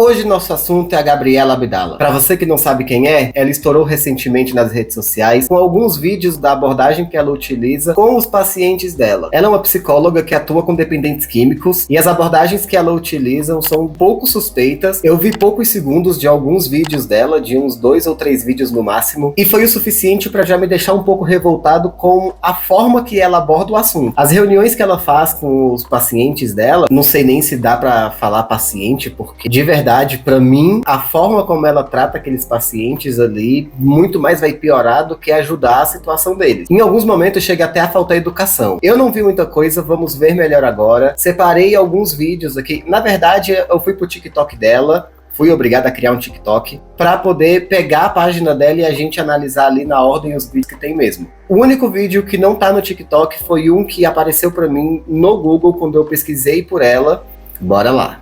Hoje nosso assunto é a Gabriela Abdala. Para você que não sabe quem é, ela estourou recentemente nas redes sociais com alguns vídeos da abordagem que ela utiliza com os pacientes dela. Ela é uma psicóloga que atua com dependentes químicos e as abordagens que ela utiliza são um pouco suspeitas. Eu vi poucos segundos de alguns vídeos dela, de uns 2 ou 3 vídeos no máximo, e foi o suficiente para já me deixar um pouco revoltado com a forma que ela aborda o assunto. As reuniões que ela faz com os pacientes dela, não sei nem se dá para falar paciente, porque de verdade, para mim, a forma como ela trata aqueles pacientes ali, muito mais vai piorar do que ajudar a situação deles. Em alguns momentos chega até a faltar educação. Eu não vi muita coisa, vamos ver melhor agora. Separei alguns vídeos aqui. Na verdade, eu fui pro TikTok dela, fui obrigado a criar um TikTok para poder pegar a página dela e a gente analisar ali na ordem os vídeos que tem mesmo. O único vídeo que não tá no TikTok foi um que apareceu para mim no Google quando eu pesquisei por ela. Bora lá.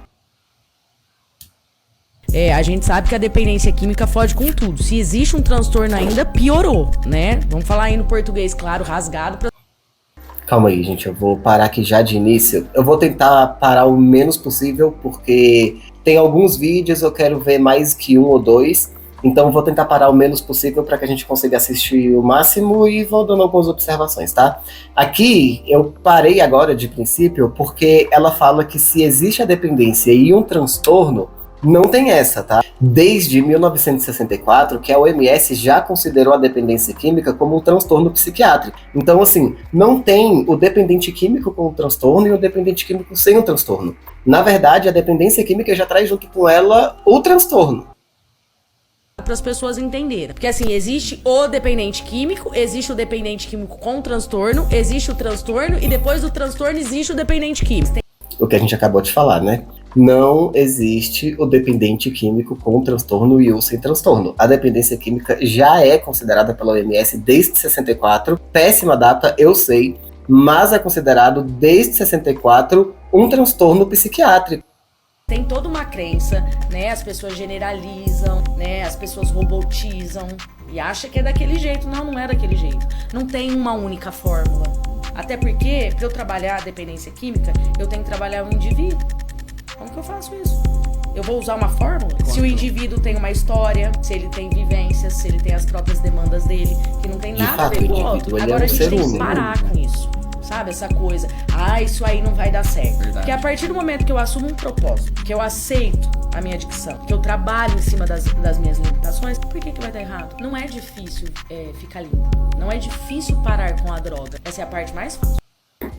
A gente sabe que a dependência química fode com tudo. Se existe um transtorno ainda, piorou, né? Vamos falar aí no português, claro, rasgado. Calma aí, gente, eu vou parar aqui já de início. Eu vou tentar parar o menos possível, porque tem alguns vídeos, eu quero ver mais que 1 ou 2. Então eu vou tentar parar o menos possível para que a gente consiga assistir o máximo e vou dando algumas observações, tá? Aqui eu parei agora de princípio porque ela fala que se existe a dependência e um transtorno, não tem essa, tá? Desde 1964, que a OMS já considerou a dependência química como um transtorno psiquiátrico. Então, assim, não tem o dependente químico com o transtorno e o dependente químico sem o transtorno. Na verdade, a dependência química já traz junto com ela o transtorno. Para as pessoas entenderem. Porque assim, existe o dependente químico, existe o dependente químico com transtorno, existe o transtorno e depois do transtorno existe o dependente químico. O que a gente acabou de falar, né? Não existe o dependente químico com transtorno e o sem transtorno. A dependência química já é considerada pela OMS desde 64. Péssima data, eu sei, mas é considerado desde 64 um transtorno psiquiátrico. Tem toda uma crença, né? As pessoas generalizam, né? As pessoas robotizam e acham que é daquele jeito. Não, não é daquele jeito. Não tem uma única fórmula. Até porque, para eu trabalhar a dependência química, eu tenho que trabalhar o indivíduo. Como que eu faço isso? Eu vou usar uma fórmula? Se o indivíduo tem uma história, se ele tem vivências, se ele tem as próprias demandas dele, que não tem nada a ver com o outro. Agora a gente tem que parar com isso. Sabe, essa coisa, isso aí não vai dar certo. Verdade. Porque a partir do momento que eu assumo um propósito, que eu aceito a minha adicção, que eu trabalho em cima das minhas limitações, por que vai dar errado? Não é difícil ficar limpo. Não é difícil parar com a droga. Essa é a parte mais fácil.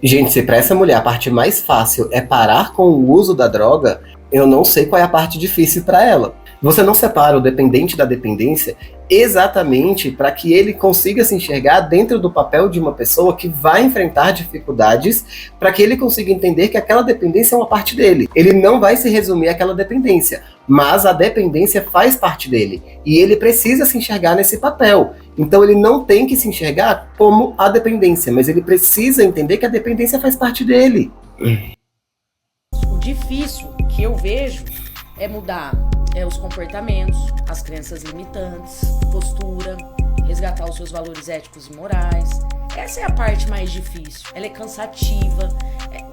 Gente, se pra essa mulher a parte mais fácil é parar com o uso da droga, eu não sei qual é a parte difícil para ela. Você não separa o dependente da dependência exatamente para que ele consiga se enxergar dentro do papel de uma pessoa que vai enfrentar dificuldades, para que ele consiga entender que aquela dependência é uma parte dele. Ele não vai se resumir àquela dependência, mas a dependência faz parte dele e ele precisa se enxergar nesse papel. Então ele não tem que se enxergar como a dependência, mas ele precisa entender que a dependência faz parte dele. O difícil que eu vejo é mudar os comportamentos, as crenças limitantes, postura, resgatar os seus valores éticos e morais. Essa é a parte mais difícil. Ela é cansativa,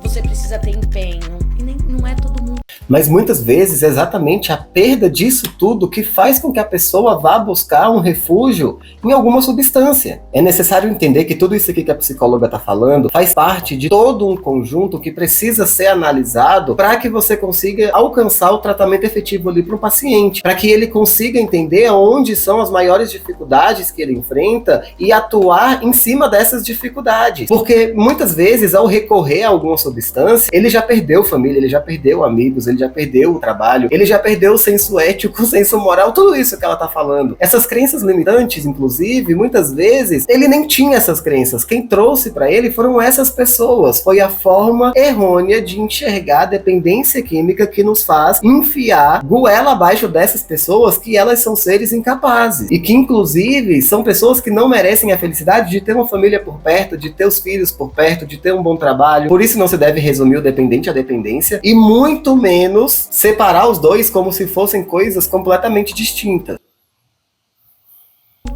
você precisa ter empenho e não é todo mundo. Mas muitas vezes é exatamente a perda disso tudo que faz com que a pessoa vá buscar um refúgio em alguma substância. É necessário entender que tudo isso aqui que a psicóloga está falando faz parte de todo um conjunto que precisa ser analisado para que você consiga alcançar o tratamento efetivo ali para o paciente, para que ele consiga entender onde são as maiores dificuldades que ele enfrenta e atuar em cima dessas dificuldades. Porque muitas vezes, ao recorrer a alguma substância, ele já perdeu família, ele já perdeu amigos, ele já perdeu o trabalho, ele já perdeu o senso ético, o senso moral, tudo isso que ela tá falando. Essas crenças limitantes, inclusive, muitas vezes, ele nem tinha essas crenças. Quem trouxe para ele foram essas pessoas. Foi a forma errônea de enxergar a dependência química que nos faz enfiar goela abaixo dessas pessoas que elas são seres incapazes. E que, inclusive, são pessoas que não merecem a felicidade de ter uma família por perto, de ter os filhos por perto, de ter um bom trabalho. Por isso não se deve resumir o dependente à dependência e muito menos separar os dois como se fossem coisas completamente distintas.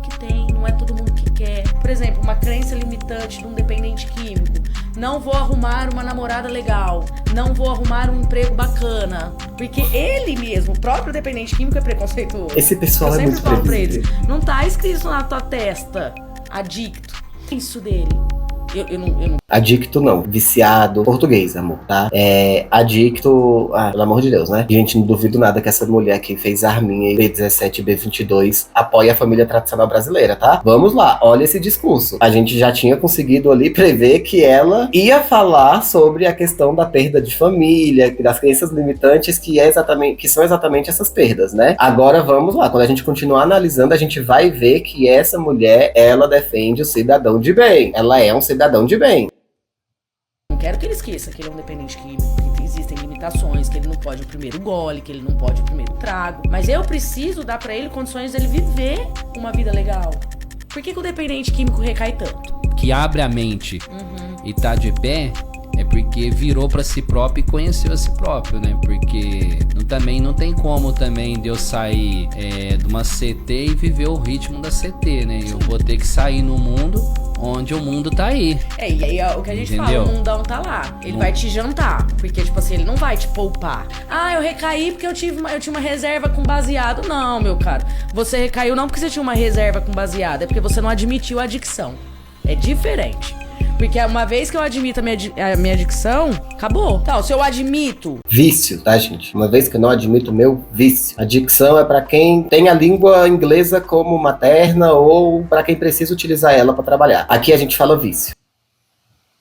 Que tem, não é todo mundo que quer. Por exemplo, uma crença limitante de um dependente químico não vou arrumar uma namorada legal, não vou arrumar um emprego bacana. Porque ele mesmo, o próprio dependente químico, é preconceituoso. Esse pessoal é muito previsível. Não tá escrito na tua testa, adicto. Isso dele. Eu não... Adicto não, viciado, português, amor, tá? Adicto, pelo amor de Deus, né? Gente, não duvido nada que essa mulher que fez Arminha e B17 e B22 apoia a família tradicional brasileira, tá? Vamos lá, olha esse discurso. A gente já tinha conseguido ali prever que ela ia falar sobre a questão da perda de família, das crenças limitantes que são exatamente essas perdas, né? Agora vamos lá, quando a gente continuar analisando, a gente vai ver que essa mulher, ela defende o cidadão de bem. Ela é um cidadão de bem. Não quero que ele esqueça que ele é um dependente químico, que existem limitações, que ele não pode o primeiro gole, que ele não pode o primeiro trago. Mas eu preciso dar pra ele condições dele viver uma vida legal. Por que o dependente químico recai tanto? Que abre a mente e tá de pé é porque virou pra si próprio e conheceu a si próprio, né? Porque também não tem como também de eu sair de uma CT e viver o ritmo da CT, né? Eu vou ter que sair no mundo onde o mundo tá aí. E aí o que a gente fala, o mundão tá lá. Ele vai te jantar, porque tipo assim, ele não vai te poupar. Eu recaí porque eu tinha uma reserva com baseado. Não, meu caro. Você recaiu não porque você tinha uma reserva com baseado, é porque você não admitiu a adicção. É diferente. Porque uma vez que eu admito a minha adicção, acabou. Então, se eu admito... Vício, tá, gente? Uma vez que eu não admito o meu vício. Adicção é pra quem tem a língua inglesa como materna ou pra quem precisa utilizar ela pra trabalhar. Aqui a gente fala vício.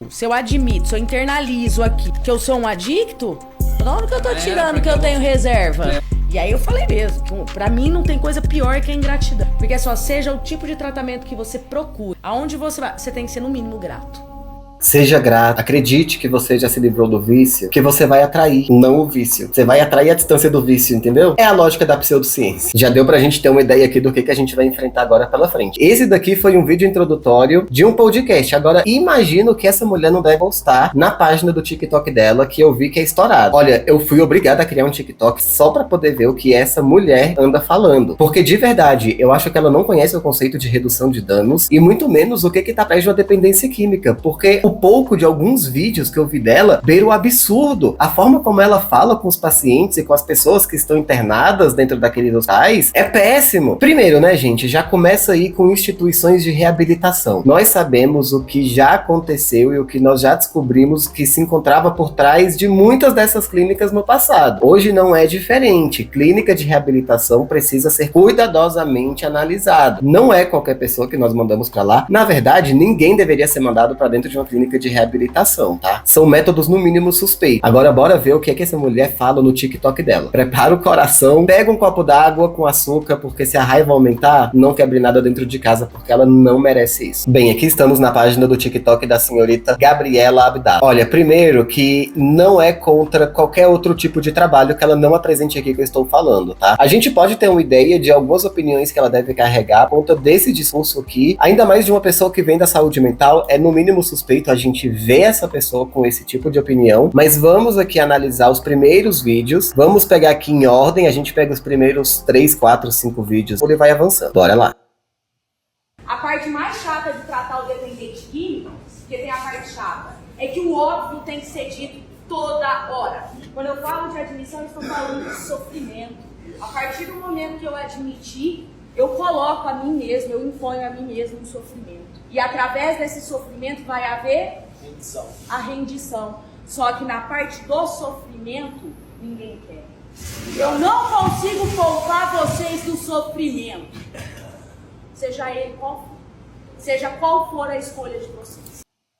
Se eu admito, se eu internalizo aqui que eu sou um adicto, da onde que eu tô tirando que eu tenho reserva? E aí eu falei mesmo, que pra mim não tem coisa pior que a ingratidão. Porque só seja o tipo de tratamento que você procura. Aonde você vai, você tem que ser no mínimo grato. Seja grato, acredite que você já se livrou do vício, que você vai atrair, não o vício. Você vai atrair a distância do vício, entendeu? É a lógica da pseudociência. Já deu pra gente ter uma ideia aqui do que a gente vai enfrentar agora pela frente. Esse daqui foi um vídeo introdutório de um podcast. Agora, imagino que essa mulher não deve postar na página do TikTok dela, que eu vi que é estourado. Olha, eu fui obrigada a criar um TikTok só pra poder ver o que essa mulher anda falando. Porque, de verdade, eu acho que ela não conhece o conceito de redução de danos e muito menos o que tá atrás de uma dependência química. Porque pouco de alguns vídeos que eu vi dela, beira o absurdo. A forma como ela fala com os pacientes e com as pessoas que estão internadas dentro daqueles hospitais é péssimo. Primeiro, né, gente, já começa aí com instituições de reabilitação. Nós sabemos o que já aconteceu e o que nós já descobrimos que se encontrava por trás de muitas dessas clínicas no passado. Hoje não é diferente. Clínica de reabilitação precisa ser cuidadosamente analisada. Não é qualquer pessoa que nós mandamos pra lá. Na verdade, ninguém deveria ser mandado pra dentro de uma clínica de reabilitação, tá? São métodos no mínimo suspeitos. Agora bora ver o que é que essa mulher fala no TikTok dela. Prepara o coração, pega um copo d'água com açúcar, porque se a raiva aumentar, não quebre nada dentro de casa, porque ela não merece isso. Bem, aqui estamos na página do TikTok da senhorita Gabriela Abdala. Olha, primeiro que não é contra qualquer outro tipo de trabalho que ela não apresente aqui que eu estou falando, tá? A gente pode ter uma ideia de algumas opiniões que ela deve carregar por conta desse discurso aqui, ainda mais de uma pessoa que vem da saúde mental, é no mínimo suspeito a gente vê essa pessoa com esse tipo de opinião, mas vamos aqui analisar os primeiros vídeos, vamos pegar aqui em ordem, a gente pega os primeiros 3, 4, 5 vídeos e vai avançando. Bora lá. A parte mais chata de tratar o dependente químico, porque tem a parte chata, é que o óbvio tem que ser dito toda hora. Quando eu falo de admissão, eu estou falando de sofrimento. A partir do momento que eu admitir, eu coloco a mim mesmo, eu imponho a mim mesmo um sofrimento. E através desse sofrimento vai haver a rendição. Só que na parte do sofrimento, ninguém quer. Eu não consigo poupar vocês do sofrimento. Seja ele qual for. Seja qual for a escolha de vocês.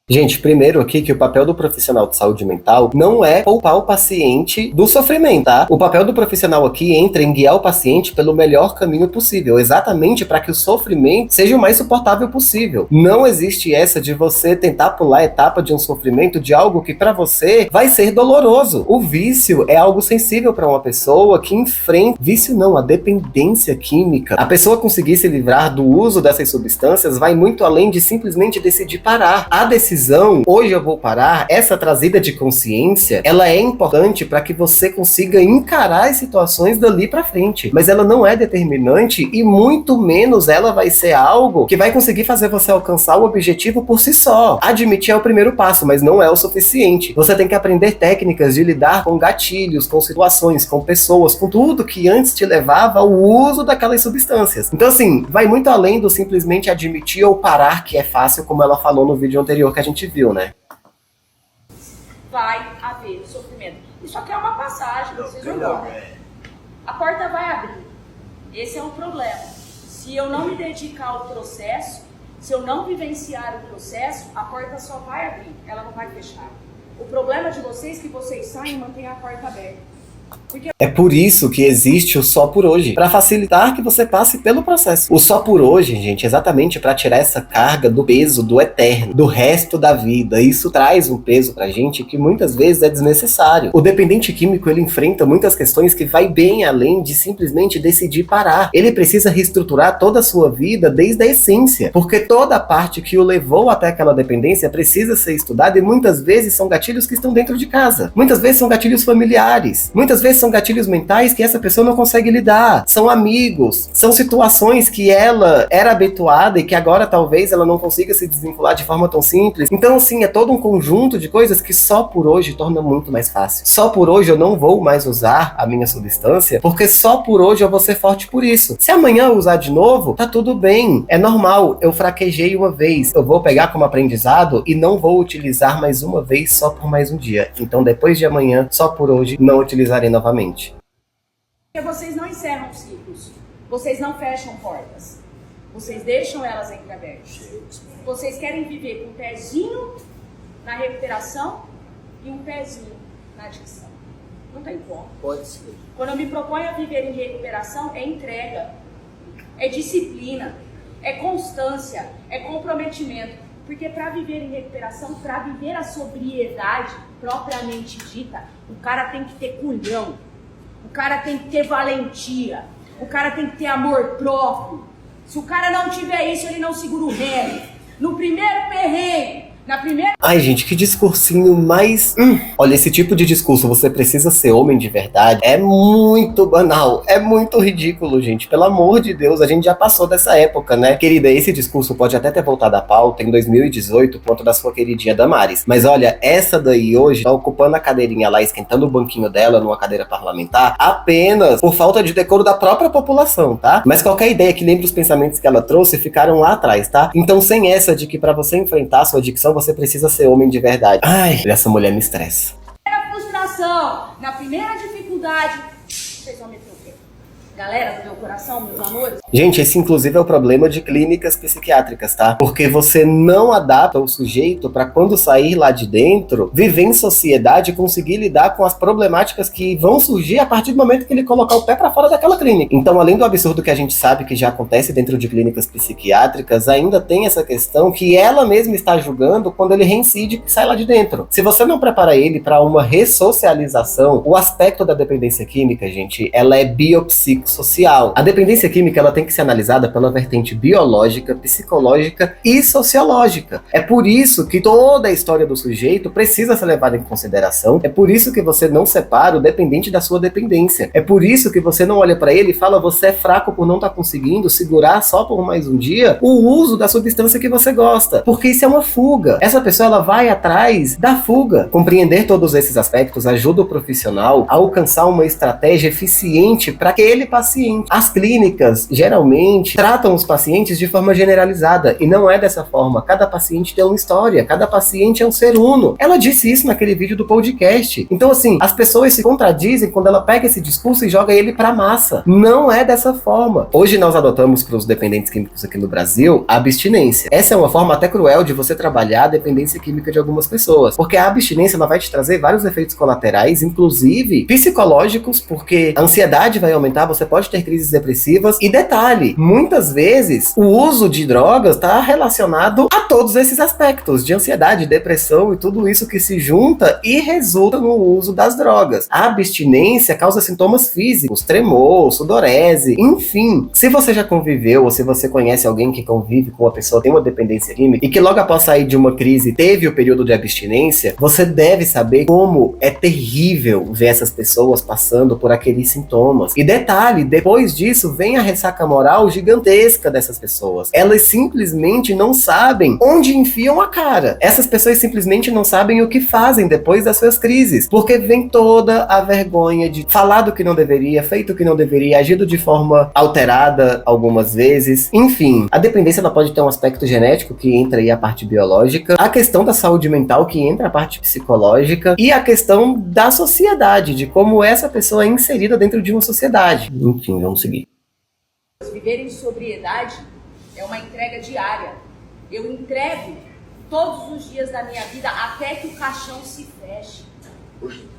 Gente, primeiro aqui que o papel do profissional de saúde mental não é poupar o paciente do sofrimento, tá? O papel do profissional aqui entra em guiar o paciente pelo melhor caminho possível, exatamente para que o sofrimento seja o mais suportável possível. Não existe essa de você tentar pular a etapa de um sofrimento de algo que para você vai ser doloroso. O vício é algo sensível para uma pessoa que enfrenta... Vício não, a dependência química. A pessoa conseguir se livrar do uso dessas substâncias vai muito além de simplesmente decidir parar. A decisão decisão, hoje eu vou parar, essa trazida de consciência, ela é importante para que você consiga encarar as situações dali para frente. Mas ela não é determinante e muito menos ela vai ser algo que vai conseguir fazer você alcançar o objetivo por si só. Admitir é o primeiro passo, mas não é o suficiente. Você tem que aprender técnicas de lidar com gatilhos, com situações, com pessoas, com tudo que antes te levava ao uso daquelas substâncias. Então assim, vai muito além do simplesmente admitir ou parar que é fácil, como ela falou no vídeo anterior que a gente viu, né? Vai haver sofrimento. Isso aqui é uma passagem, vocês não vão. A porta vai abrir. Esse é um problema. Se eu não me dedicar ao processo, se eu não vivenciar o processo, a porta só vai abrir, ela não vai fechar. O problema de vocês é que vocês saem e mantêm a porta aberta. É por isso que existe o só por hoje, para facilitar que você passe pelo processo. O só por hoje, gente, é exatamente para tirar essa carga do peso do eterno, do resto da vida. Isso traz um peso pra gente que muitas vezes é desnecessário. O dependente químico, ele enfrenta muitas questões que vai bem além de simplesmente decidir parar. Ele precisa reestruturar toda a sua vida desde a essência, porque toda a parte que o levou até aquela dependência precisa ser estudada e muitas vezes são gatilhos que estão dentro de casa. Muitas vezes são gatilhos familiares. Muitas vezes são gatilhos mentais que essa pessoa não consegue lidar. São amigos, são situações que ela era habituada e que agora talvez ela não consiga se desvincular de forma tão simples. Então, assim, é todo um conjunto de coisas que só por hoje torna muito mais fácil. Só por hoje eu não vou mais usar a minha substância, porque só por hoje eu vou ser forte por isso. Se amanhã eu usar de novo, tá tudo bem. É normal, eu fraquejei uma vez. Eu vou pegar como aprendizado e não vou utilizar mais uma vez só por mais um dia. Então, depois de amanhã, só por hoje, não utilizarei novamente. Porque vocês não encerram ciclos, vocês não fecham portas, vocês deixam elas entreabertas. Vocês querem viver com um pezinho na recuperação e um pezinho na adicção. Não tem como. Pode ser. Quando eu me proponho a viver em recuperação, é entrega, é disciplina, é constância, é comprometimento. Porque para viver em recuperação, para viver a sobriedade propriamente dita, o cara tem que ter culhão, o cara tem que ter valentia, o cara tem que ter amor próprio. Se o cara não tiver isso, ele não segura o remo. No primeiro perrengue, na primeira... Ai, gente, que discursinho mais... Olha, esse tipo de discurso, você precisa ser homem de verdade, é muito banal, é muito ridículo, gente. Pelo amor de Deus, a gente já passou dessa época, né? Querida, esse discurso pode até ter voltado à pauta em 2018, por conta da sua queridinha Damares. Mas olha, essa daí hoje tá ocupando a cadeirinha lá, esquentando o banquinho dela numa cadeira parlamentar, apenas por falta de decoro da própria população, tá? Mas qualquer ideia que lembre os pensamentos que ela trouxe ficaram lá atrás, tá? Então, sem essa de que pra você enfrentar a sua adicção, você precisa ser homem de verdade. Ai, essa mulher me estressa. Na frustração, na primeira dificuldade, vocês vão meter o quê? Galera do meu coração, meus amores? Gente, esse inclusive é o problema de clínicas psiquiátricas, tá? Porque você não adapta o sujeito pra quando sair lá de dentro, viver em sociedade e conseguir lidar com as problemáticas que vão surgir a partir do momento que ele colocar o pé pra fora daquela clínica. Então, além do absurdo que a gente sabe que já acontece dentro de clínicas psiquiátricas, ainda tem essa questão que ela mesma está julgando quando ele reincide e sai lá de dentro. Se você não prepara ele pra uma ressocialização, o aspecto da dependência química, gente, ela é biopsicossocial. A dependência química, ela tem que ser analisada pela vertente biológica, psicológica e sociológica. É por isso que toda a história do sujeito precisa ser levada em consideração. É por isso que você não separa o dependente da sua dependência. É por isso que você não olha pra ele e fala: você é fraco por não estar conseguindo segurar só por mais um dia o uso da substância que você gosta. Porque isso é uma fuga. Essa pessoa, ela vai atrás da fuga. Compreender todos esses aspectos ajuda o profissional a alcançar uma estratégia eficiente para aquele paciente. As clínicas, geralmente, tratam os pacientes de forma generalizada, e não é dessa forma. Cada paciente tem uma história, cada paciente é um ser uno. Ela disse isso naquele vídeo do podcast. Então, assim, as pessoas se contradizem quando ela pega esse discurso e joga ele pra massa. Não é dessa forma. Hoje nós adotamos para os dependentes químicos aqui no Brasil a abstinência. Essa é uma forma até cruel de você trabalhar a dependência química de algumas pessoas, porque a abstinência, ela vai te trazer vários efeitos colaterais, inclusive psicológicos, porque a ansiedade vai aumentar, você pode ter crises depressivas, e detalhe, detalhe, muitas vezes o uso de drogas está relacionado a todos esses aspectos de ansiedade, depressão e tudo isso que se junta e resulta no uso das drogas. A abstinência causa sintomas físicos, tremor, sudorese, enfim. Se você já conviveu ou se você conhece alguém que convive com uma pessoa que tem uma dependência química e que logo após sair de uma crise teve o período de abstinência, você deve saber como é terrível ver essas pessoas passando por aqueles sintomas. E detalhe, depois disso vem a ressaca moral gigantesca dessas pessoas. Elas simplesmente não sabem onde enfiam a cara. Essas pessoas simplesmente não sabem o que fazem depois das suas crises, porque vem toda a vergonha de falar do que não deveria, feito o que não deveria, agido de forma alterada algumas vezes. Enfim, a dependência ela pode ter um aspecto genético, que entra aí a parte biológica, a questão da saúde mental, que entra a parte psicológica, e a questão da sociedade, de como essa pessoa é inserida dentro de uma sociedade. Enfim, vamos seguir. Viver em sobriedade é uma entrega diária. Eu entrego todos os dias da minha vida até que o caixão se feche.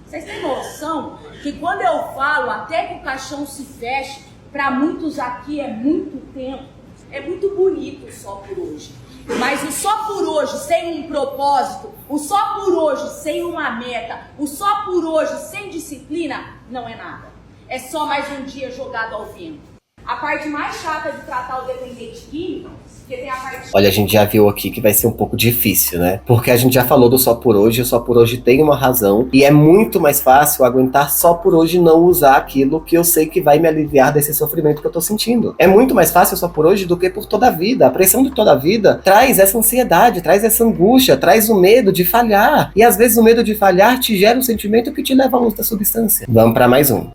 Vocês têm noção que quando eu falo até que o caixão se feche, para muitos aqui é muito tempo, é muito bonito o só por hoje. Mas o só por hoje sem um propósito, o só por hoje sem uma meta, o só por hoje sem disciplina, não é nada. É só mais um dia jogado ao vento. A parte mais chata de tratar o dependente químico, porque tem a parte... Olha, a gente já viu aqui que vai ser um pouco difícil, né? Porque a gente já falou do só por hoje, o só por hoje tem uma razão, e é muito mais fácil aguentar só por hoje não usar aquilo que eu sei que vai me aliviar desse sofrimento que eu tô sentindo. É muito mais fácil só por hoje do que por toda a vida. A pressão de toda a vida traz essa ansiedade, traz essa angústia, traz o medo de falhar. E às vezes o medo de falhar te gera um sentimento que te leva ao uso da substância. Vamos pra mais um.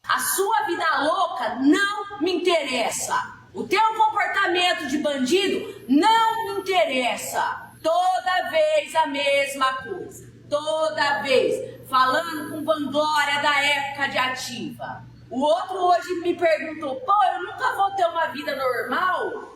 A sua vida louca não me interessa. O teu comportamento de bandido não me interessa. Toda vez a mesma coisa. Toda vez. Falando com vanglória da época de ativa. O outro hoje me perguntou, pô, eu nunca vou ter uma vida normal?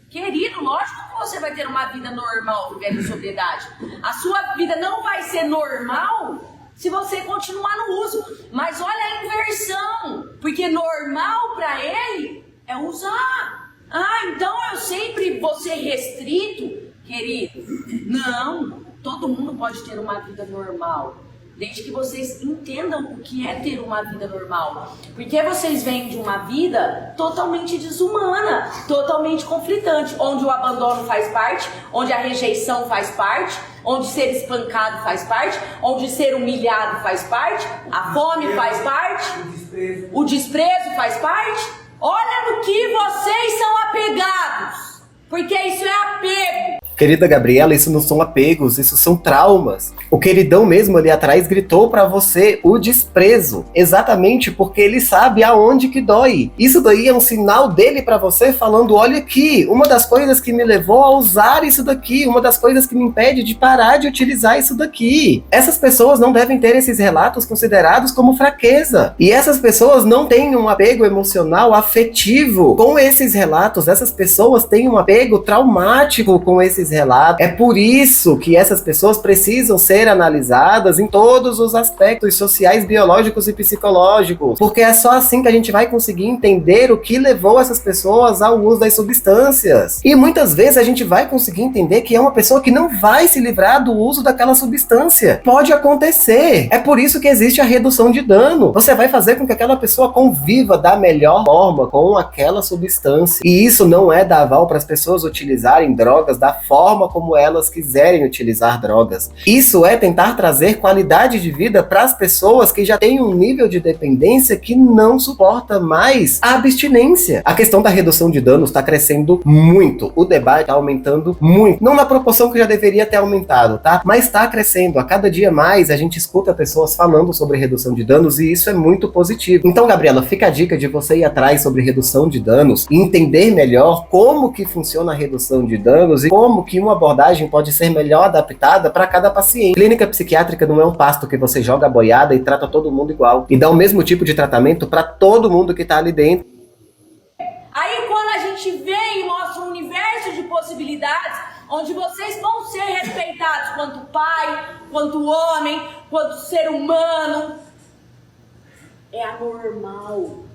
Querido, lógico que você vai ter uma vida normal vivendo em sobriedade. A sua vida não vai ser normal se você continuar no uso. Mas olha a inversão, porque normal para ele é usar. Ah, então eu sempre vou ser restrito? Querido, não. Todo mundo pode ter uma vida normal, desde que vocês entendam o que é ter uma vida normal. Porque vocês vêm de uma vida totalmente desumana, totalmente conflitante, onde o abandono faz parte, onde a rejeição faz parte, onde ser espancado faz parte, onde ser humilhado faz parte, a fome faz parte, o desprezo faz parte. Olha no que vocês são apegados, porque isso é apego. Querida Gabriela, isso não são apegos, isso são traumas. O queridão mesmo ali atrás gritou pra você o desprezo, exatamente porque ele sabe aonde que dói. Isso daí é um sinal dele pra você falando, olha aqui, uma das coisas que me levou a usar isso daqui, uma das coisas que me impede de parar de utilizar isso daqui. Essas pessoas não devem ter esses relatos considerados como fraqueza. E essas pessoas não têm um apego emocional afetivo com esses relatos. Essas pessoas têm um apego traumático com esses relatos. É por isso que essas pessoas precisam ser analisadas em todos os aspectos sociais, biológicos e psicológicos, porque é só assim que a gente vai conseguir entender o que levou essas pessoas ao uso das substâncias. E muitas vezes a gente vai conseguir entender que é uma pessoa que não vai se livrar do uso daquela substância. Pode acontecer. É por isso que existe a redução de dano. Você vai fazer com que aquela pessoa conviva da melhor forma com aquela substância. E isso não é dar aval para as pessoas utilizarem drogas da forma como elas quiserem utilizar drogas. Isso é tentar trazer qualidade de vida para as pessoas que já têm um nível de dependência que não suporta mais a abstinência. A questão da redução de danos está crescendo muito. O debate está aumentando muito. Não na proporção que já deveria ter aumentado, tá? Mas está crescendo. A cada dia mais a gente escuta pessoas falando sobre redução de danos e isso é muito positivo. Então, Gabriela, fica a dica de você ir atrás sobre redução de danos e entender melhor como que funciona a redução de danos e como que uma abordagem pode ser melhor adaptada para cada paciente. Clínica psiquiátrica não é um pasto que você joga a boiada e trata todo mundo igual. E dá o mesmo tipo de tratamento para todo mundo que está ali dentro. Aí quando a gente vem e mostra um universo de possibilidades, onde vocês vão ser respeitados quanto pai, quanto homem, quanto ser humano, é anormal.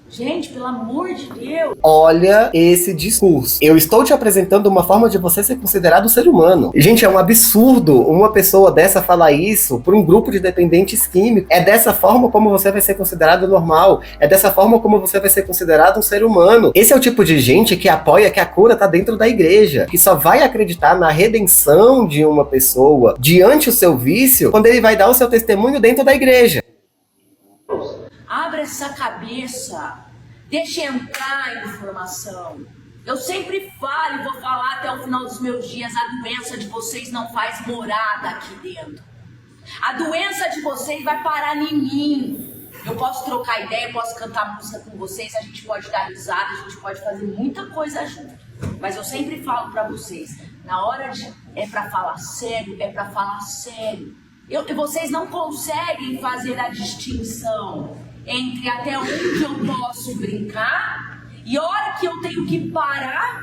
Gente, pelo amor de Deus. Olha esse discurso. Eu estou te apresentando uma forma de você ser considerado ser humano. Gente, é um absurdo uma pessoa dessa falar isso para um grupo de dependentes químicos. É dessa forma como você vai ser considerado normal. É dessa forma como você vai ser considerado um ser humano. Esse é o tipo de gente que apoia que a cura está dentro da igreja, que só vai acreditar na redenção de uma pessoa diante o seu vício quando ele vai dar o seu testemunho dentro da igreja. Abre essa cabeça, deixa entrar a informação. Eu sempre falo e vou falar até o final dos meus dias, a doença de vocês não faz morada aqui dentro. A doença de vocês vai parar em mim. Eu posso trocar ideia, posso cantar música com vocês, a gente pode dar risada, a gente pode fazer muita coisa junto. Mas eu sempre falo pra vocês, na hora de pra falar sério, é pra falar sério. Vocês não conseguem fazer a distinção entre até onde eu posso brincar e a hora que eu tenho que parar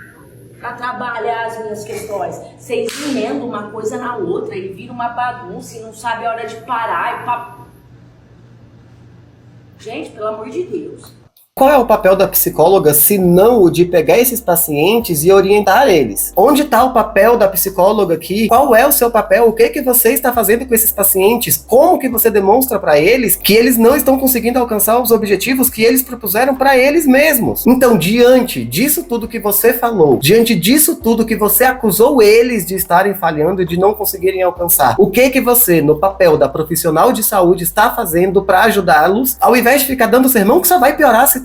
para trabalhar as minhas questões. Vocês emendam uma coisa na outra e vira uma bagunça e não sabe a hora de parar. Gente, pelo amor de Deus. Qual é o papel da psicóloga se não o de pegar esses pacientes e orientar eles? Onde está o papel da psicóloga aqui? Qual é o seu papel? O que você está fazendo com esses pacientes? Como que você demonstra para eles que eles não estão conseguindo alcançar os objetivos que eles propuseram para eles mesmos? Então, diante disso tudo que você falou, diante disso tudo que você acusou eles de estarem falhando e de não conseguirem alcançar, o que você, no papel da profissional de saúde, está fazendo para ajudá-los, ao invés de ficar dando sermão que só vai piorar a situação?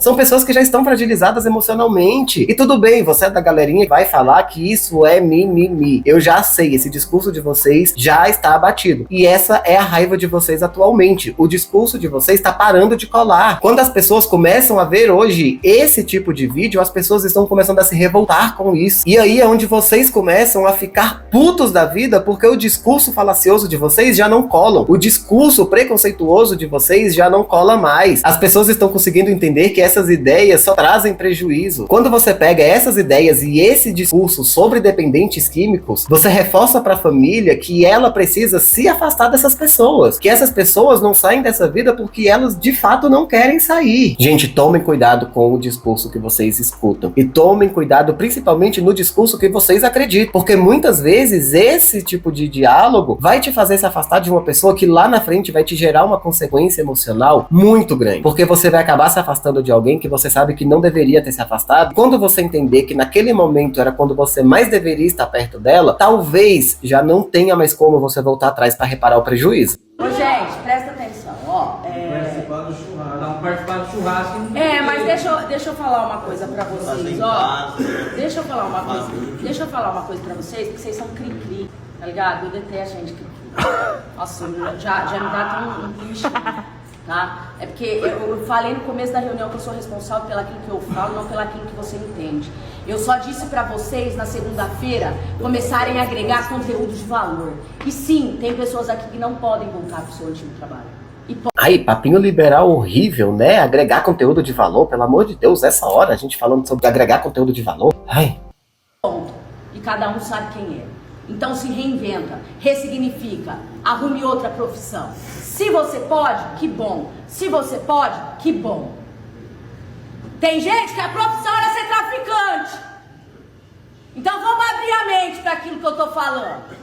São pessoas que já estão fragilizadas emocionalmente. E tudo bem, você é da galerinha que vai falar que isso é mimimi. Eu já sei, esse discurso de vocês já está abatido. E essa é a raiva de vocês atualmente. O discurso de vocês está parando de colar. Quando as pessoas começam a ver hoje esse tipo de vídeo, as pessoas estão começando a se revoltar com isso. E aí é onde vocês começam a ficar putos da vida, porque o discurso falacioso de vocês já não colam. O discurso preconceituoso de vocês já não cola mais. As pessoas estão conseguindo entender que essas ideias só trazem prejuízo. Quando você pega essas ideias e esse discurso sobre dependentes químicos, você reforça para a família que ela precisa se afastar dessas pessoas, que essas pessoas não saem dessa vida porque elas de fato não querem sair. Gente, tomem cuidado com o discurso que vocês escutam e tomem cuidado principalmente no discurso que vocês acreditam, porque muitas vezes esse tipo de diálogo vai te fazer se afastar de uma pessoa que lá na frente vai te gerar uma consequência emocional muito grande, porque você vai acabar se afastando de alguém que você sabe que não deveria ter se afastado. Quando você entender que naquele momento era quando você mais deveria estar perto dela, talvez já não tenha mais como você voltar atrás para reparar o prejuízo. Ô, gente, presta atenção, ó. Participar do churrasco. Não, participar do churrasco. Mas deixa eu falar uma coisa pra vocês, ó. Deixa eu falar uma coisa pra vocês, porque vocês são cri-cri, tá ligado? Eu detesto gente cri-cri. Nossa, já me dá tão um clichê. Tá? É porque eu falei no começo da reunião que eu sou responsável pelaquilo que eu falo, não pelaquilo que você entende. Eu só disse pra vocês na segunda-feira começarem a agregar conteúdo de valor. E sim, tem pessoas aqui que não podem voltar pro seu antigo trabalho. Aí, papinho liberal horrível, né? Agregar conteúdo de valor, pelo amor de Deus, essa hora a gente falando sobre agregar conteúdo de valor. Ai. Ponto. E cada um sabe quem é. Então se reinventa, ressignifica, arrume outra profissão. Se você pode, que bom. Se você pode, que bom. Tem gente que a profissão era ser traficante. Então vamos abrir a mente para aquilo que eu tô falando.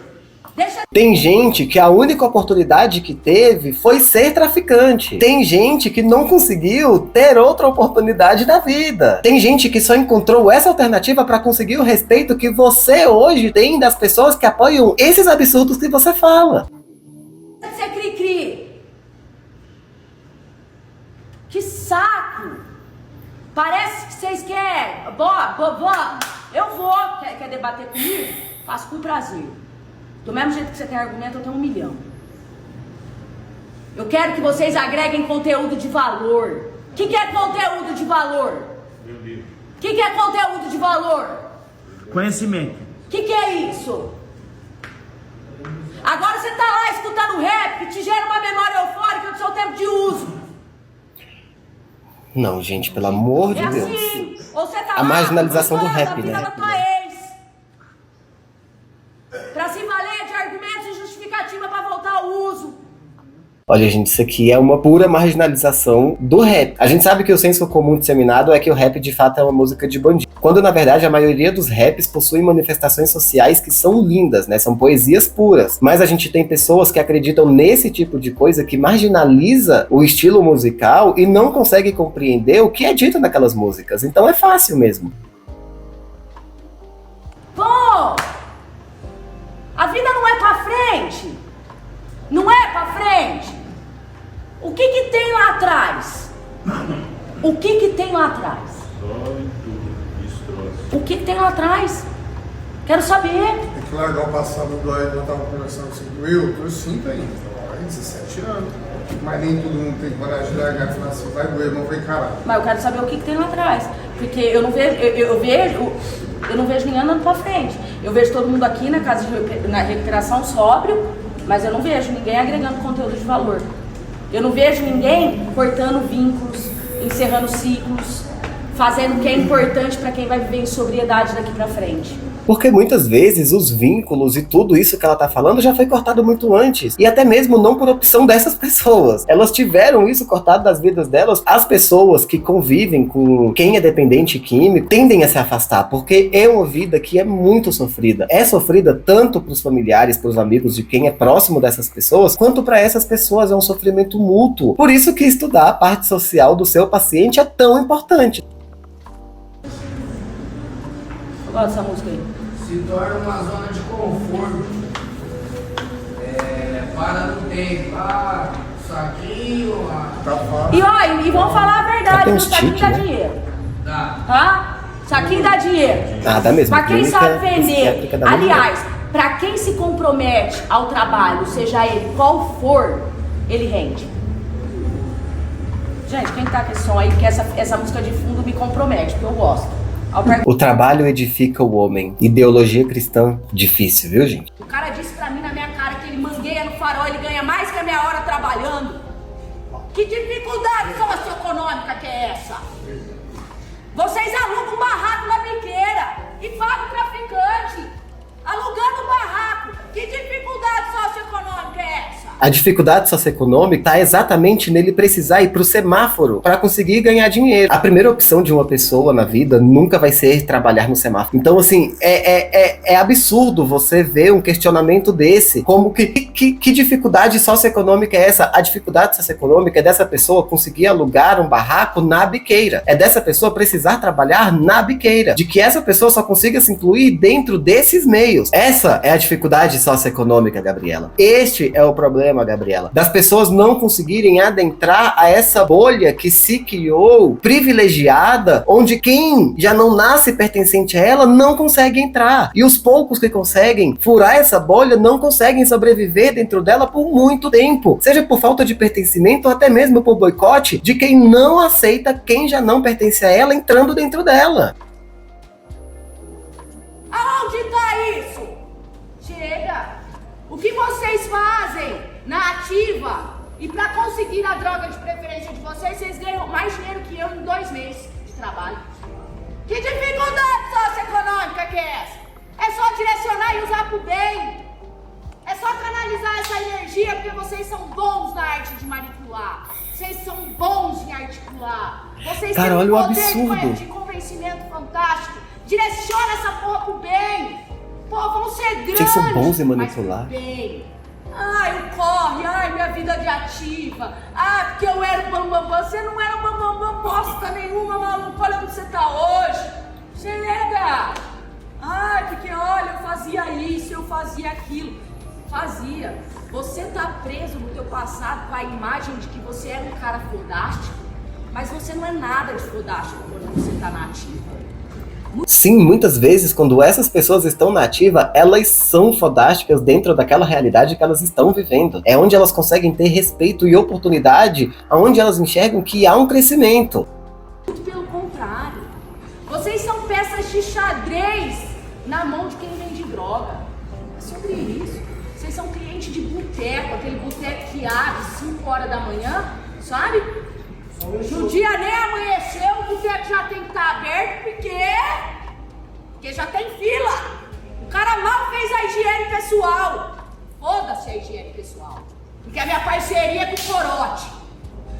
Tem gente que a única oportunidade que teve foi ser traficante. Tem gente que não conseguiu ter outra oportunidade na vida. Tem gente que só encontrou essa alternativa para conseguir o respeito que você hoje tem das pessoas que apoiam esses absurdos que você fala. Você cri-cri. Que saco. Parece que vocês querem. Eu vou. Quer debater comigo? Faço com prazer. Do mesmo jeito que você tem argumento, eu tenho 1 milhão. Eu quero que vocês agreguem conteúdo de valor. O que é conteúdo de valor? Meu Deus. O que é conteúdo de valor? Conhecimento. O que é isso? Agora você tá lá escutando rap que te gera uma memória eufórica do seu tempo de uso. Não, gente, pelo amor de Deus. Assim. Ou você tá A lá marginalização do rap, a vida né? da tua ex. Pra se valer de argumentos e justificativa pra voltar ao uso. Olha, gente, isso aqui é uma pura marginalização do rap. A gente sabe que o senso comum disseminado é que o rap de fato é uma música de bandido, quando na verdade a maioria dos raps possuem manifestações sociais que são lindas, né? São poesias puras. Mas a gente tem pessoas que acreditam nesse tipo de coisa que marginaliza o estilo musical e não consegue compreender o que é dito naquelas músicas. Então é fácil mesmo. Bom, a vida não é pra frente. Não é pra frente. O que que tem lá atrás? O que que tem lá atrás? O que que tem lá atrás? Quero saber. Tem que largar o passado do aí, eu tava conversando assim, eu tô 5 ainda, 17 anos. Mas nem todo mundo tem coragem de largar e falar assim, vai doer, não vai encarar. Mas eu quero saber o que que tem lá atrás. Porque eu não vejo, eu não vejo ninguém andando pra frente. Eu vejo todo mundo aqui na casa na recuperação sóbrio, mas eu não vejo ninguém agregando conteúdo de valor. Eu não vejo ninguém cortando vínculos, encerrando ciclos, fazendo o que é importante para quem vai viver em sobriedade daqui pra frente. Porque muitas vezes os vínculos e tudo isso que ela tá falando já foi cortado muito antes. E até mesmo não por opção dessas pessoas. Elas tiveram isso cortado das vidas delas. As pessoas que convivem com quem é dependente químico tendem a se afastar, porque é uma vida que é muito sofrida. É sofrida tanto pros familiares, pros amigos de quem é próximo dessas pessoas, quanto para essas pessoas é um sofrimento mútuo. Por isso que estudar a parte social do seu paciente é tão importante. Eu gosto dessa música aí. Se torna uma zona de conforto. Para no tempo, saquinho, Tá fácil. E ó, e vamos falar a Só verdade, tem o uns saquinho tique, dá né? dinheiro. dá. Tá? Saquinho dá dinheiro. Ah, dá mesmo. Pra quem Clínica sabe vender. psiquiátrica dá muito Aliás, pra quem se compromete ao trabalho, seja ele qual for, ele rende. Gente, quem tá com esse som aí, que essa música de fundo me compromete, porque eu gosto. O trabalho edifica o homem. Ideologia cristã, difícil, viu, gente? O cara disse pra mim na minha cara que ele mangueia no farol, ele ganha mais que a meia hora trabalhando. Que dificuldade socioeconômica que é essa? Vocês alugam um barraco na biqueira e pagam o traficante. Alugando um barraco. Que dificuldade socioeconômica é essa? A dificuldade socioeconômica está exatamente nele precisar ir pro semáforo para conseguir ganhar dinheiro. A primeira opção de uma pessoa na vida nunca vai ser trabalhar no semáforo. Então, assim, é absurdo você ver um questionamento desse. Como que dificuldade socioeconômica é essa? A dificuldade socioeconômica é dessa pessoa conseguir alugar um barraco na biqueira. É dessa pessoa precisar trabalhar na biqueira. De que essa pessoa só consiga se incluir dentro desses meios. Essa é a dificuldade socioeconômica, Gabriela. Este é o problema, Gabriela, das pessoas não conseguirem adentrar a essa bolha que se criou privilegiada, onde quem já não nasce pertencente a ela não consegue entrar. E os poucos que conseguem furar essa bolha não conseguem sobreviver dentro dela por muito tempo, seja por falta de pertencimento ou até mesmo por boicote de quem não aceita quem já não pertence a ela entrando dentro dela. Aonde tá isso? Chega! O que vocês fazem na ativa e pra conseguir a droga de preferência de vocês ganham mais dinheiro que eu em 2 meses de trabalho. Que dificuldade socioeconômica que é essa? É só direcionar e usar pro bem. É só canalizar essa energia porque vocês são bons na arte de manipular. Vocês são bons em articular. Vocês Cara, têm olha um o poder absurdo. de convencimento fantástico. Direciona essa porra pro bem. Pô, vão ser grandes. Vocês são bons em manipular. Mas pro bem. Ai, o corre, ai, minha vida de ativa. Ah, porque eu era o bambambam. Você não era o bambambam bosta nenhuma, maluco. Olha onde você tá hoje. Chega. Ai, porque olha, eu fazia isso, eu fazia aquilo. Fazia. Você tá preso no teu passado com a imagem de que você era um cara fodástico, mas você não é nada de fodástico quando você tá na ativa. Sim, muitas vezes, quando essas pessoas estão na ativa, elas são fodásticas dentro daquela realidade que elas estão vivendo. É onde elas conseguem ter respeito e oportunidade, onde elas enxergam que há um crescimento. Muito pelo contrário. Vocês são peças de xadrez na mão de quem vende droga. É sobre isso. Vocês são clientes de boteco, aquele boteco que abre 5 horas da manhã, sabe? No dia nem amanheceu, o boteco já tem que estar aberto, porque já tem fila. O cara mal fez a higiene pessoal. Foda-se a higiene pessoal. Porque quer minha parceria com o corote.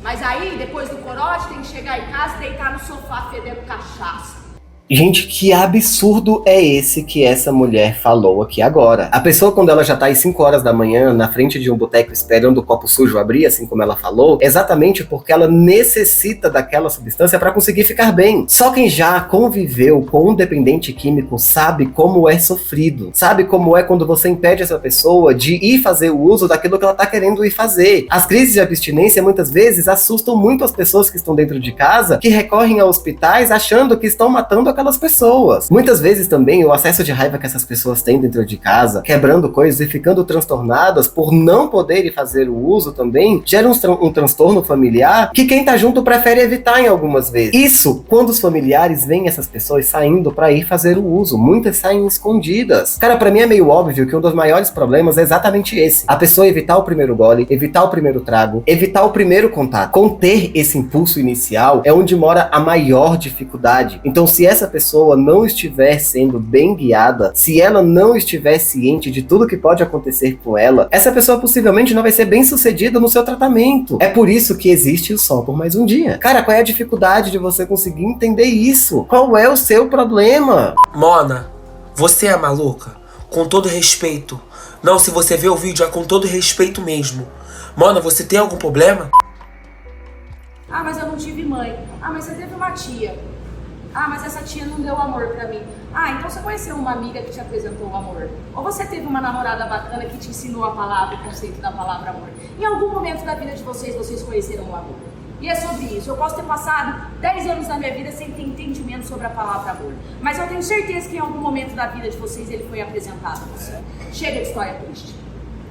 Mas aí, depois do corote, tem que chegar em casa e deitar no sofá fedendo cachaça. Gente, que absurdo é esse que essa mulher falou aqui agora? A pessoa, quando ela já tá às 5 horas da manhã, na frente de um boteco esperando o copo sujo abrir, assim como ela falou, exatamente porque ela necessita daquela substância para conseguir ficar bem. Só quem já conviveu com um dependente químico sabe como é sofrido. Sabe como é quando você impede essa pessoa de ir fazer o uso daquilo que ela tá querendo ir fazer. As crises de abstinência, muitas vezes, assustam muito as pessoas que estão dentro de casa, que recorrem a hospitais achando que estão matando aquelas pessoas. Muitas vezes também o acesso de raiva que essas pessoas têm dentro de casa, quebrando coisas e ficando transtornadas por não poderem fazer o uso também, gera um transtorno familiar que quem tá junto prefere evitar em algumas vezes. Isso quando os familiares veem essas pessoas saindo pra ir fazer o uso. Muitas saem escondidas. Cara, pra mim é meio óbvio que um dos maiores problemas é exatamente esse. A pessoa evitar o primeiro gole, evitar o primeiro trago, evitar o primeiro contato. Conter esse impulso inicial é onde mora a maior dificuldade. Então, se essa pessoa não estiver sendo bem guiada, se ela não estiver ciente de tudo que pode acontecer com ela, essa pessoa possivelmente não vai ser bem sucedida no seu tratamento. É por isso que existe o Só por Mais um Dia. Cara, qual é a dificuldade de você conseguir entender isso? Qual é o seu problema? Mona, você é maluca? Com todo respeito. Não, se você vê o vídeo é com todo respeito mesmo. Mona, você tem algum problema? Ah, mas eu não tive mãe. Ah, mas você teve uma tia. Ah, mas essa tia não deu amor pra mim. Ah, então você conheceu uma amiga que te apresentou o amor. Ou você teve uma namorada bacana que te ensinou a palavra, o conceito da palavra amor. Em algum momento da vida de vocês, vocês conheceram o amor. E é sobre isso. Eu posso ter passado 10 anos da minha vida sem ter entendimento sobre a palavra amor. Mas eu tenho certeza que em algum momento da vida de vocês ele foi apresentado a você. Chega de história triste.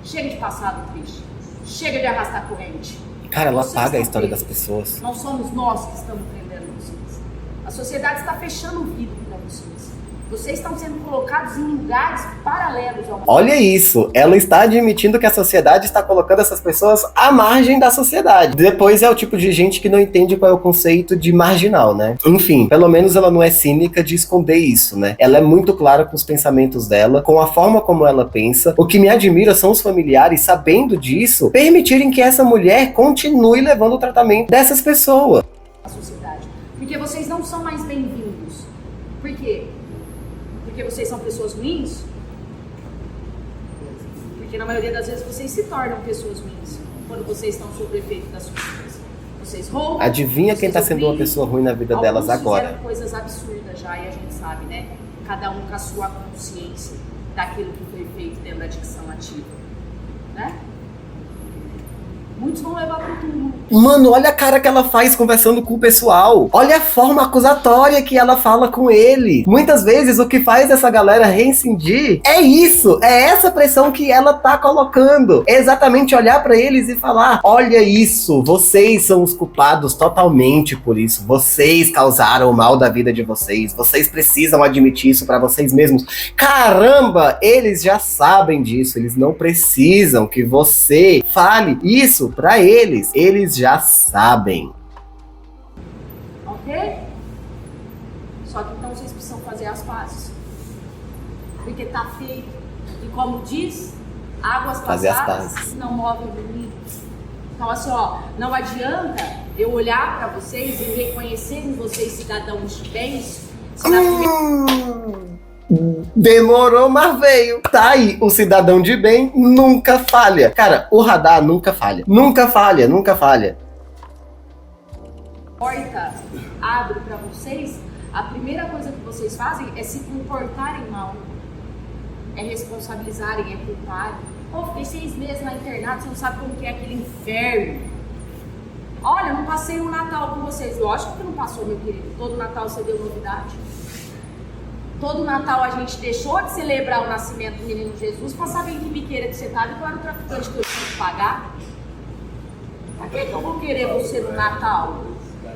Chega de passado triste. Chega de arrastar corrente. Cara, ela Vocês apaga a estão história das presos. pessoas. Não somos nós que estamos prendendo vocês. A sociedade está fechando o vidro para vocês. Vocês estão sendo colocados em lugares paralelos ao mundo. Olha isso, ela está admitindo que a sociedade está colocando essas pessoas à margem da sociedade. Depois é o tipo de gente que não entende qual é o conceito de marginal, né? Enfim, pelo menos ela não é cínica de esconder isso, né? Ela é muito clara com os pensamentos dela, com a forma como ela pensa. O que me admira são os familiares, sabendo disso, permitirem que essa mulher continue levando o tratamento dessas pessoas. A sociedade. Porque vocês não são mais bem-vindos. Por quê? Porque vocês são pessoas ruins? Porque na maioria das vezes vocês se tornam pessoas ruins quando vocês estão sob o efeito da substância. Vocês roubam. Adivinha quem tá sendo uma pessoa ruim na vida delas agora? Fizeram coisas absurdas já e a gente sabe, né? Cada um com a sua consciência daquilo que foi feito dentro da adicção ativa, né? Muitos vão levar pro túmulo. Mano, olha a cara que ela faz conversando com o pessoal. Olha a forma acusatória que ela fala com ele. Muitas vezes o que faz essa galera reincidir é isso. É essa pressão que ela tá colocando. É exatamente olhar pra eles e falar: olha isso, vocês são os culpados totalmente por isso. Vocês causaram o mal da vida de vocês. Vocês precisam admitir isso pra vocês mesmos. Caramba, eles já sabem disso. Eles não precisam que você fale isso pra eles. Eles já sabem. Ok? Só que então vocês precisam fazer as pazes. Porque tá feito. E como diz, águas Fazer as passadas pazes. não movem moinhos. Então assim, ó, não adianta eu olhar pra vocês e reconhecer em vocês cidadãos de bens, se na primeira... Demorou, mas veio. Tá aí, o cidadão de bem nunca falha. Cara, o radar nunca falha. Nunca falha, nunca falha. porta abre pra vocês, a primeira coisa que vocês fazem é se comportarem mal. É responsabilizarem, é culparem. Pô, fiquei 6 meses na internato, você não sabe como que é aquele inferno. Olha, não passei um Natal com vocês. Lógico que não passou, meu querido. Todo Natal você deu novidade. Todo Natal a gente deixou de celebrar o nascimento do menino Jesus pra saber em que biqueira que você tava e qual era o traficante que eu tinha que pagar. Pra que eu vou querer você no Natal?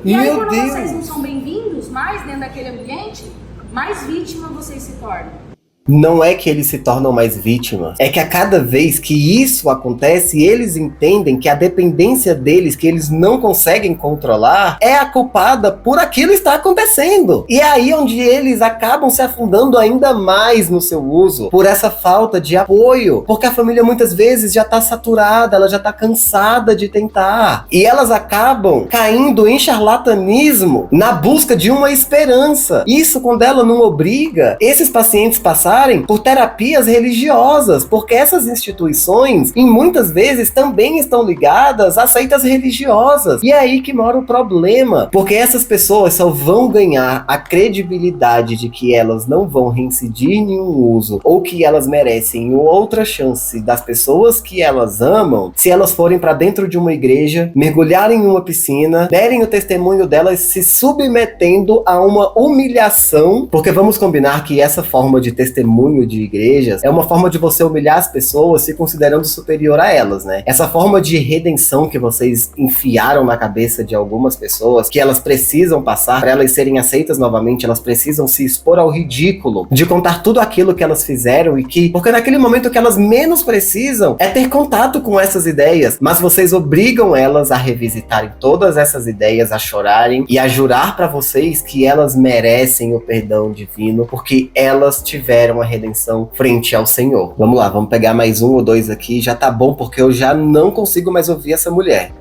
E aí, quando vocês não são bem-vindos mais dentro daquele ambiente, mais vítima vocês se tornam. Não é que eles se tornam mais vítimas, é que a cada vez que isso acontece, eles entendem que a dependência deles, que eles não conseguem controlar, é a culpada por aquilo estar acontecendo. E é aí onde eles acabam se afundando ainda mais no seu uso, por essa falta de apoio, porque a família muitas vezes já tá saturada, ela já tá cansada de tentar, e elas acabam caindo em charlatanismo na busca de uma esperança. Isso quando ela não obriga esses pacientes passarem por terapias religiosas, porque essas instituições, em muitas vezes, também estão ligadas a seitas religiosas. E é aí que mora o problema, porque essas pessoas só vão ganhar a credibilidade de que elas não vão reincidir em nenhum uso, ou que elas merecem outra chance das pessoas que elas amam, se elas forem para dentro de uma igreja, mergulharem em uma piscina, derem o testemunho delas se submetendo a uma humilhação, porque vamos combinar que essa forma de testemunho de igrejas é uma forma de você humilhar as pessoas se considerando superior a elas, né? Essa forma de redenção que vocês enfiaram na cabeça de algumas pessoas, que elas precisam passar para elas serem aceitas novamente, elas precisam se expor ao ridículo, de contar tudo aquilo que elas fizeram e que, porque naquele momento que elas menos precisam é ter contato com essas ideias, mas vocês obrigam elas a revisitarem todas essas ideias, a chorarem e a jurar para vocês que elas merecem o perdão divino, porque elas tiveram a redenção frente ao Senhor. Vamos lá, vamos pegar mais um ou dois aqui, já tá bom, porque eu já não consigo mais ouvir essa mulher.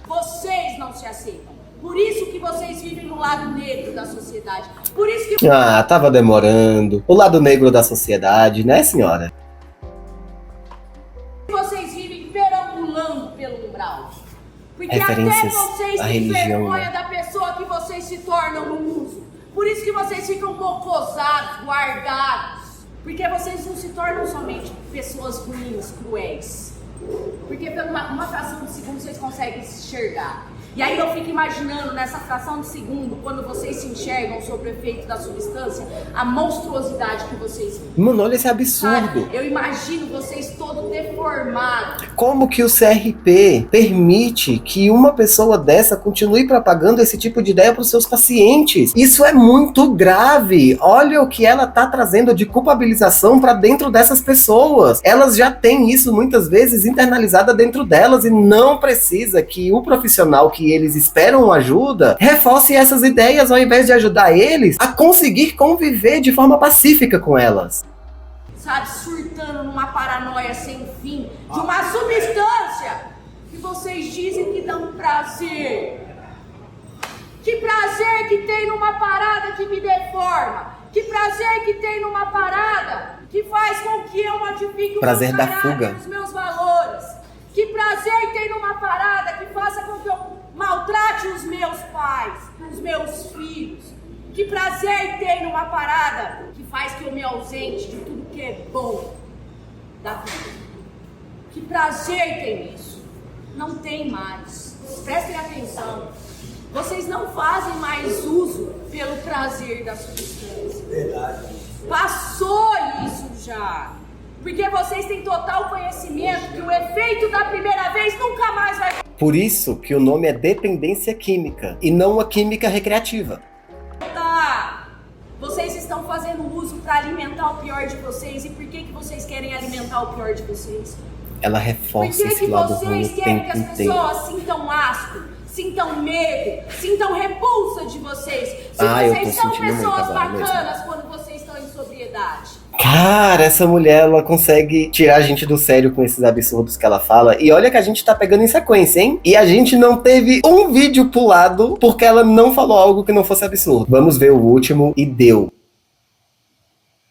Vocês não se aceitam. Por isso que vocês vivem no lado negro da sociedade. Por isso que... Ah, tava demorando. O lado negro da sociedade, né, senhora? vocês vivem perambulando pelo umbral. Porque Referências até vocês à têm religião, vergonha né? da pessoa que vocês se tornam no uso. Por isso que vocês ficam bocosados, guardados. Porque vocês não se tornam somente pessoas ruins, cruéis. Porque por uma fração de segundo vocês conseguem se enxergar. E aí eu fico imaginando nessa fração de segundo, quando vocês se enxergam sob o efeito da substância, a monstruosidade que vocês vivem. Mano, olha esse absurdo. Sabe? Eu imagino vocês todos deformados. Como que o CRP permite que uma pessoa dessa continue propagando esse tipo de ideia para os seus pacientes? Isso é muito grave. Olha o que ela tá trazendo de culpabilização para dentro dessas pessoas. Elas já têm isso muitas vezes internalizada dentro delas e não precisa que o profissional que eles esperam ajuda reforce essas ideias ao invés de ajudar eles a conseguir conviver de forma pacífica com elas. Sabe, surtando numa paranoia sem fim de uma substância que vocês dizem que dá um prazer. Que prazer que tem numa parada que me deforma? Que prazer que tem numa parada que faz com que eu modifique o Prazer meu da caráter, fuga. os meus valores? Que prazer tem numa parada que faça com que eu maltrate os meus pais, os meus filhos? Que prazer tem numa parada que faz que eu me ausente de tudo que é bom da vida? Que prazer tem isso? Não tem mais. Prestem atenção. Vocês não fazem mais uso pelo prazer da substância. Verdade. Passou isso já. Porque vocês têm total conhecimento que o efeito da primeira vez nunca mais vai Por isso que o nome é dependência química e não a química recreativa. voltar. Vocês estão fazendo uso para alimentar o pior de vocês. E por que vocês querem alimentar o pior de vocês? Ela Por reforça que esse lado ruim vocês o querem que tempo as inteiro. pessoas sintam asco, sintam medo, sintam repulsa de vocês? Se Eu tô vocês são sentindo muito pessoas agora mesmo. bacanas quando vocês estão em sobriedade. Cara, essa mulher, ela consegue tirar a gente do sério com esses absurdos que ela fala. E olha que a gente tá pegando em sequência, hein? E a gente não teve um vídeo pulado porque ela não falou algo que não fosse absurdo. Vamos ver o último e deu.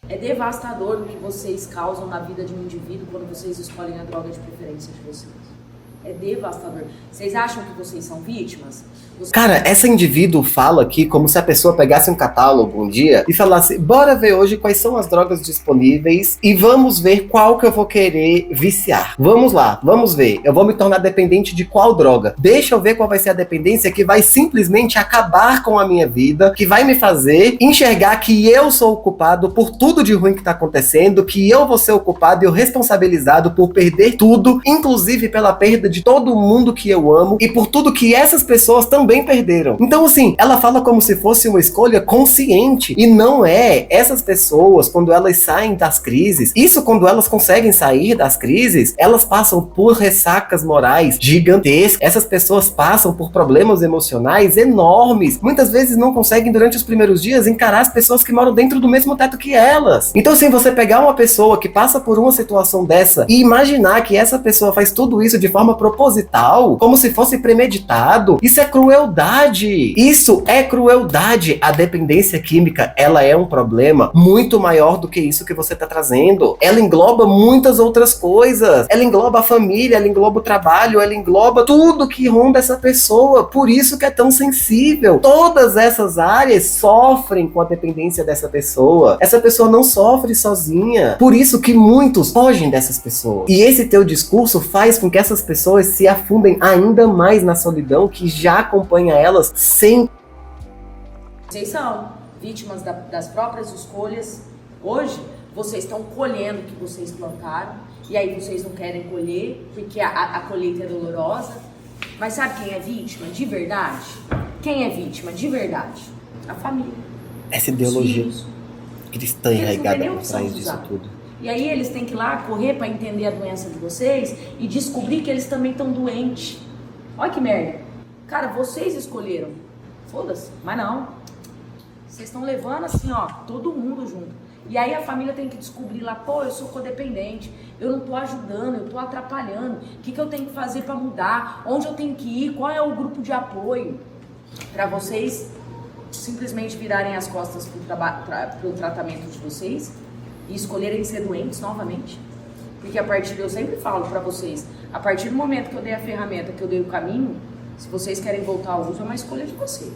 É devastador o que vocês causam na vida de um indivíduo quando vocês escolhem a droga de preferência de vocês. É devastador. Vocês acham que vocês são vítimas? Cara, essa indivíduo fala aqui como se a pessoa pegasse um catálogo um dia e falasse: bora ver hoje quais são as drogas disponíveis e vamos ver qual que eu vou querer viciar. Vamos lá, vamos ver. Eu vou me tornar dependente de qual droga? Deixa eu ver qual vai ser a dependência que vai simplesmente acabar com a minha vida, que vai me fazer enxergar que eu sou o culpado por tudo de ruim que tá acontecendo, que eu vou ser o culpado e o responsabilizado por perder tudo, inclusive pela perda de todo mundo que eu amo e por tudo que essas pessoas também perderam. Então, assim, ela fala como se fosse uma escolha consciente, e não é. Essas pessoas, quando elas saem das crises, isso quando elas conseguem sair das crises, elas passam por ressacas morais gigantescas. Essas pessoas passam por problemas emocionais enormes. Muitas vezes não conseguem, durante os primeiros dias, encarar as pessoas que moram dentro do mesmo teto que elas. Então, assim, você pegar uma pessoa que passa por uma situação dessa e imaginar que essa pessoa faz tudo isso de forma proposital, como se fosse premeditado, isso é crueldade. Isso é crueldade. A dependência química, ela é um problema muito maior do que isso que você tá trazendo. Ela engloba muitas outras coisas. Ela engloba a família, ela engloba o trabalho, ela engloba tudo que ronda essa pessoa. Por isso que é tão sensível. Todas essas áreas sofrem com a dependência dessa pessoa. Essa pessoa não sofre sozinha. Por isso que muitos fogem dessas pessoas. E esse teu discurso faz com que essas pessoas se afundem ainda mais na solidão que já acompanha elas sem. Vocês são vítimas das próprias escolhas. Hoje, vocês estão colhendo o que vocês plantaram, e aí vocês não querem colher, porque a colheita é dolorosa. Mas sabe quem é vítima de verdade? Quem é vítima de verdade? A família. Essa ideologia cristã enraizada por trás disso tudo. E aí eles têm que ir lá correr para entender a doença de vocês e descobrir que eles também estão doentes. Olha que merda. Cara, vocês escolheram. Foda-se, mas não. Vocês estão levando assim, ó, todo mundo junto. E aí a família tem que descobrir lá, pô, eu sou codependente, eu não tô ajudando, eu tô atrapalhando. O que eu tenho que fazer para mudar? Onde eu tenho que ir? Qual é o grupo de apoio? Para vocês simplesmente virarem as costas pro tratamento de vocês e escolherem ser doentes novamente. Porque a partir, eu sempre falo para vocês, a partir do momento que eu dei a ferramenta, que eu dei o caminho, se vocês querem voltar ao uso, é uma escolha de vocês.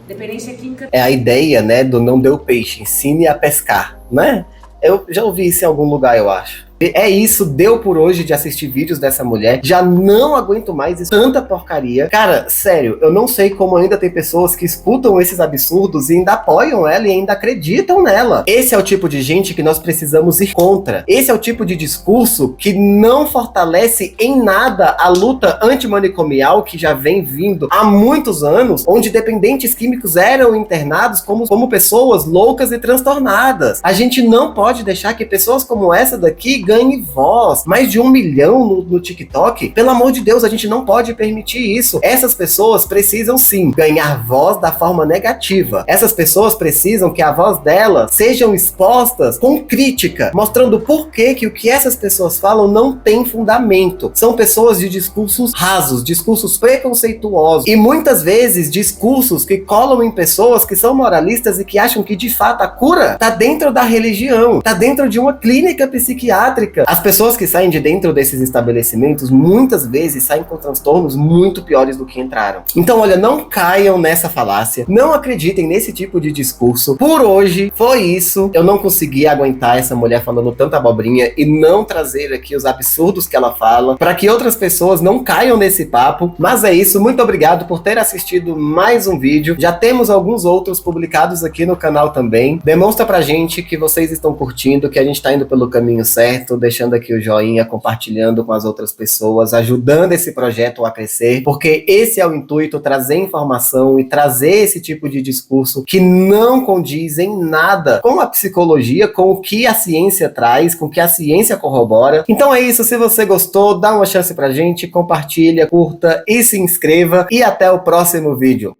Dependência química. É a ideia, né, do não dê o peixe, ensine a pescar, né? Eu já ouvi isso em algum lugar, eu acho. É isso, deu por hoje de assistir vídeos dessa mulher. Já não aguento mais isso, tanta porcaria. Cara, sério, eu não sei como ainda tem pessoas que escutam esses absurdos e ainda apoiam ela e ainda acreditam nela. Esse é o tipo de gente que nós precisamos ir contra. Esse é o tipo de discurso que não fortalece em nada a luta antimanicomial que já vem vindo há muitos anos, onde dependentes químicos eram internados como pessoas loucas e transtornadas. A gente não pode deixar que pessoas como essa daqui ganhe voz. Mais de 1 milhão no TikTok. Pelo amor de Deus, a gente não pode permitir isso. Essas pessoas precisam sim ganhar voz da forma negativa. Essas pessoas precisam que a voz delas sejam expostas com crítica, mostrando por que o que essas pessoas falam não tem fundamento. São pessoas de discursos rasos, discursos preconceituosos e muitas vezes discursos que colam em pessoas que são moralistas e que acham que de fato a cura tá dentro da religião, tá dentro de uma clínica psiquiátrica. As pessoas que saem de dentro desses estabelecimentos muitas vezes saem com transtornos muito piores do que entraram. Então, olha, não caiam nessa falácia, não acreditem nesse tipo de discurso. Por hoje, foi isso. Eu não consegui aguentar essa mulher falando tanta abobrinha e não trazer aqui os absurdos que ela fala, para que outras pessoas não caiam nesse papo. Mas é isso, muito obrigado por ter assistido mais um vídeo. Já temos alguns outros publicados aqui no canal também. Demonstra pra gente que vocês estão curtindo, que a gente tá indo pelo caminho certo, deixando aqui o joinha, compartilhando com as outras pessoas, ajudando esse projeto a crescer, porque esse é o intuito, trazer informação e trazer esse tipo de discurso que não condiz em nada com a psicologia, com o que a ciência traz, com o que a ciência corrobora. Então é isso, se você gostou, dá uma chance pra gente, compartilha, curta e se inscreva, e até o próximo vídeo.